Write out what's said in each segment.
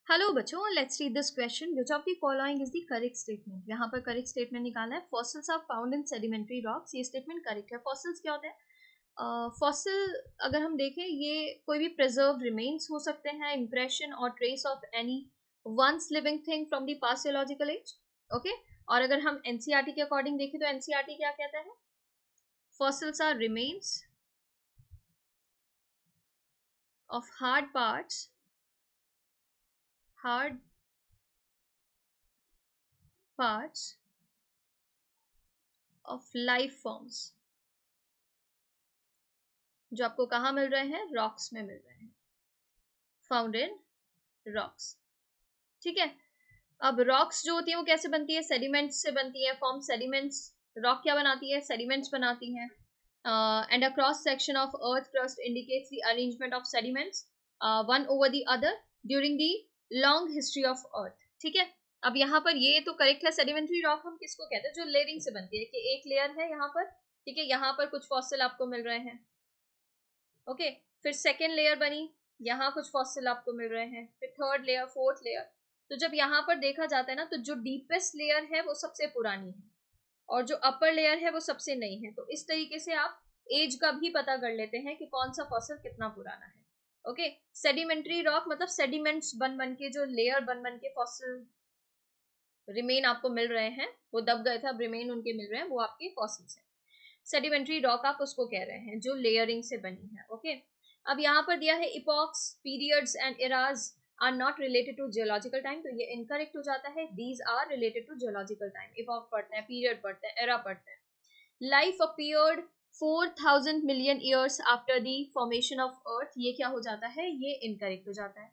Hello बच्चों, let's read this question. Which of the following is the correct statement. यहाँ पर correct statement निकालना है. Fossils are found in sedimentary rocks. ये statement correct है. Fossils क्या होते हैं? फॉसिल अगर हम देखें, ये कोई भी प्रिजर्व रिमेन्स हो सकते हैं, इंप्रेशन और trace of any once living thing from the past geological age. Okay. और अगर हम एनसीईआरटी के अकॉर्डिंग देखें तो एनसीईआरटी क्या कहता है? Fossils are remains of hard parts of life forms जो आपको कहाँ मिल रहे हैं? रॉक्स में मिल रहे हैं. Found in rocks. ठीक है. अब रॉक्स जो होती है वो कैसे बनती है? सेडिमेंट्स से बनती है. Form sediments. रॉक क्या बनाती है? सेडिमेंट्स बनाती है. And a cross section of earth crust indicates the arrangement of sediments one over the other during the long history of earth. ठीक है. अब यहाँ पर ये तो करेक्ट है. सेडिमेंट्री रॉक हम किसको कहते हैं? जो लेयरिंग से बनती है, कि एक लेयर है यहाँ पर. ठीक है. यहाँ पर कुछ फॉसिल आपको मिल रहे हैं. ओके. फिर सेकेंड लेयर बनी, यहाँ कुछ फॉसिल आपको मिल रहे हैं. फिर थर्ड लेयर, फोर्थ लेयर. तो जब यहाँ पर देखा जाता है ना, तो जो डीपेस्ट लेयर है वो सबसे पुरानी है और जो अपर लेयर है वो सबसे नई है. तो इस तरीके से आप एज का भी पता कर लेते हैं कि कौन सा फॉसिल कितना पुराना है. ओके. सेडिमेंट्री रॉक मतलब सेडिमेंट्स बन बन के, जो लेयर बन बन के फॉसिल रिमेन आपको मिल रहे हैं, वो दब गए थे, अब रिमेन उनके मिल रहे हैं, वो आपके फॉसिल्स हैं. सेडिमेंट्री रॉक आप उसको कह रहे हैं जो लेयरिंग से बनी है. ओके. अब यहाँ पर दिया है epochs, periods and eras are not related to geological time. तो ये इनकरेक्ट हो जाता है. These are related to geological time. Epoch पढ़ते हैं, पीरियड पढ़ते हैं, एरा पढ़ते हैं. Life appeared 4000 million years after the formation of earth. ये क्या हो जाता है? ये इनकरेक्ट हो जाता है.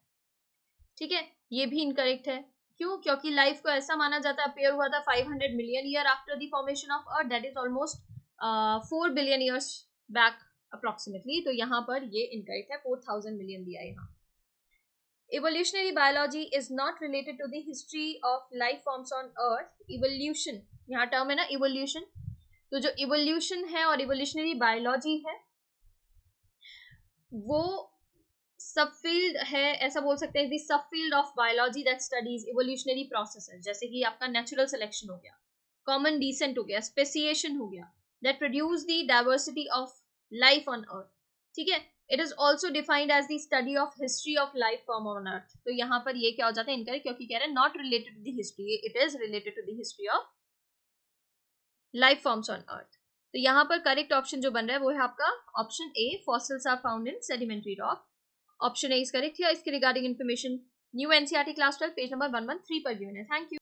ठीक है. ये भी इनकरेक्ट है. क्यों? क्योंकि लाइफ को ऐसा माना जाता है अपीयर हुआ था 500 million year after the formation of earth. That is almost 4 billion years back approximately. तो यहाँ पर ये इनकरेक्ट है. 4000 मिलियन दिया यहाँ. Evolutionary biology is not related to the history of life forms on earth. Evolution, यहाँ टर्म है ना evolution. तो जो evolution है और evolutionary biology है वो सब फील्ड है, ऐसा बोल सकते हैं. सब field of biology that studies evolutionary processes. जैसे कि आपका नेचुरल सिलेक्शन हो गया, कॉमन डिसेंट हो गया, स्पेसिएशन हो गया, that produce the diversity of life on earth. ठीक है. It is also defined as the study of history of life form on earth. तो यहाँ पर ये क्या हो जाता है? इनकरेक्ट, क्योंकि कह रहे हैं not related to the history. It is related to the history of life forms on earth. तो यहाँ पर करेक्ट ऑप्शन जो बन रहा है वो है आपका option A. Fossils are found in sedimentary rock. Option A is correct. या इसके regarding information new NCERT class 12 page number 113 पर गिवन है. Thank you.